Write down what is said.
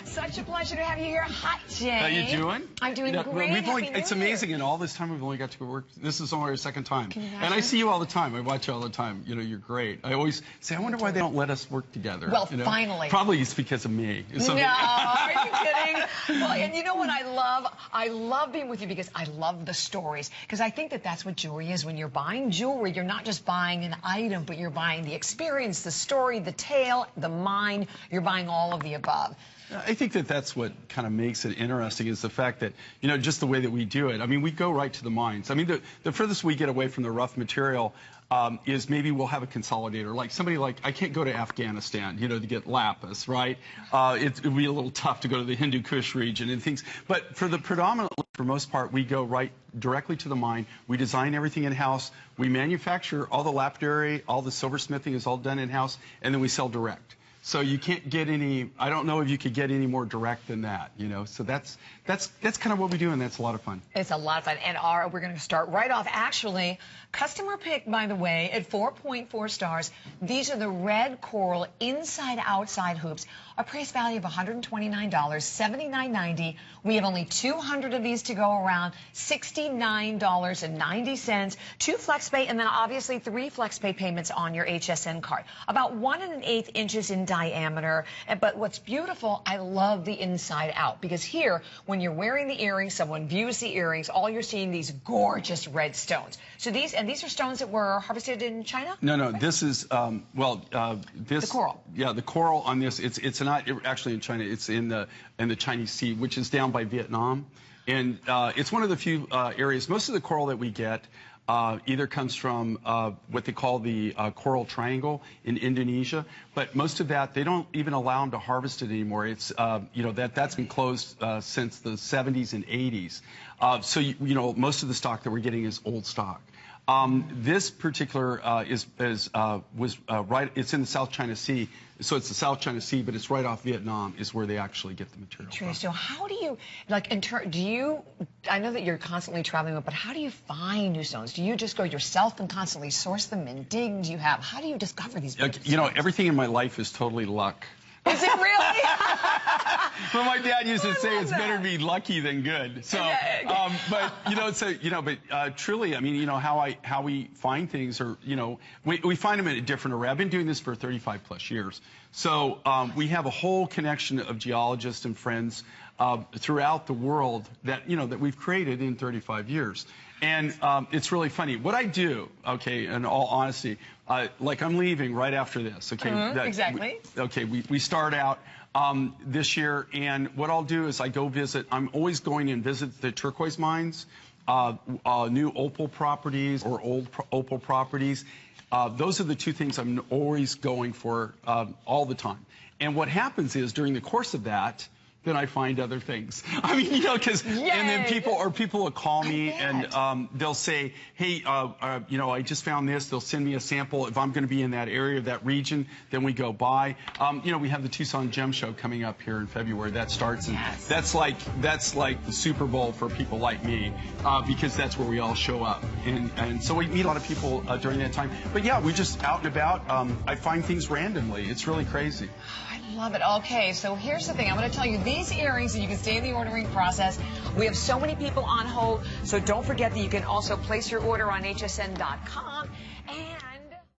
Such a pleasure to have you here. Hi, Jay. How you doing? I'm doing great. It's amazing. In all this time, we've only got to work. This is only our second time. Can you imagine? And I see you all the time. I watch you all the time. You know, you're great. I always say, I wonder why they don't let us work together. Well, you know? finally. Probably it's because of me. No, are you kidding? Well, and you know what I love? I love being with you because I love the stories. Because I think that that's what jewelry is. When you're buying jewelry, you're not just buying an item, but you're buying the experience, the story, the tale, the mind. You're buying all of the above. I think that that's what kind of makes it interesting is the fact that, you know, just the way that we do it. I mean, we go right to the mines. I mean, the furthest we get away from the rough material is maybe we'll have a consolidator. Like somebody like, I can't go to Afghanistan, you know, to get lapis, right? It would be a little tough to go to the Hindu Kush region and things. But for the predominantly, for most part, we go right directly to the mine. We design everything in-house. We manufacture all the lapidary, all the silversmithing is all done in-house, and then we sell direct. So you can't get any, I don't know if you could get any more direct than that, you know. So that's kind of what we do, and that's a lot of fun. It's a lot of fun. And we're going to start right off, actually, customer pick, by the way, at 4.4 stars. These are the red coral inside-outside hoops. A price value of $129, $79.90. We have only 200 of these to go around, $69.90. 2 FlexPay, and then obviously 3 FlexPay payments on your HSN card. About 1 1/8 inches in diameter. But what's beautiful, I love the inside out, because here, when you're wearing the earrings, someone views the earrings, all you're seeing these gorgeous red stones. So these are stones that were harvested in China? No, this is, this... The coral. Yeah, the coral on this, it's not actually in China, it's in the Chinese Sea, which is down by Vietnam. And it's one of the few areas, most of the coral that we get either comes from what they call the Coral Triangle in Indonesia, but most of that, they don't even allow them to harvest it anymore. It's, you know, that's been closed since the 70s and 80s. So, you know, most of the stock that we're getting is old stock. This particular was right, it's in the South China Sea, so it's the South China Sea, but it's right off Vietnam is where they actually get the material from. So how do you, like, I know that you're constantly traveling, but how do you find new stones? Do you just go yourself and constantly source them and dig? How do you discover these beautiful stones? You know, everything in my life is totally luck. Is it really? Well, my dad used to say it's better to be lucky than good. So, but you know, truly, I mean, you know, how we find things, or you know, we find them in a different array. I've been doing this for 35 plus years, so we have a whole connection of geologists and friends throughout the world that that we've created in 35 years. And it's really funny. What I do, okay, in all honesty, like I'm leaving right after this, okay? Exactly. We start out this year, and what I'll do is I go visit, I'm always going and visit the turquoise mines, new opal properties or old opal properties. Those are the two things I'm always going for all the time. And what happens is during the course of that, then I find other things. I mean, you know, because and then people will call me and they'll say, hey, you know, I just found this. They'll send me a sample. If I'm going to be in that area, that region, then we go by. You know, we have the Tucson Gem Show coming up here in February. That starts, and that's like the Super Bowl for people like me, because that's where we all show up. And so we meet a lot of people during that time. But yeah, we just out and about. I find things randomly. It's really crazy. Love it. Okay, so here's the thing. I'm going to tell you these earrings, and you can stay in the ordering process. We have so many people on hold, so don't forget that you can also place your order on hsn.com.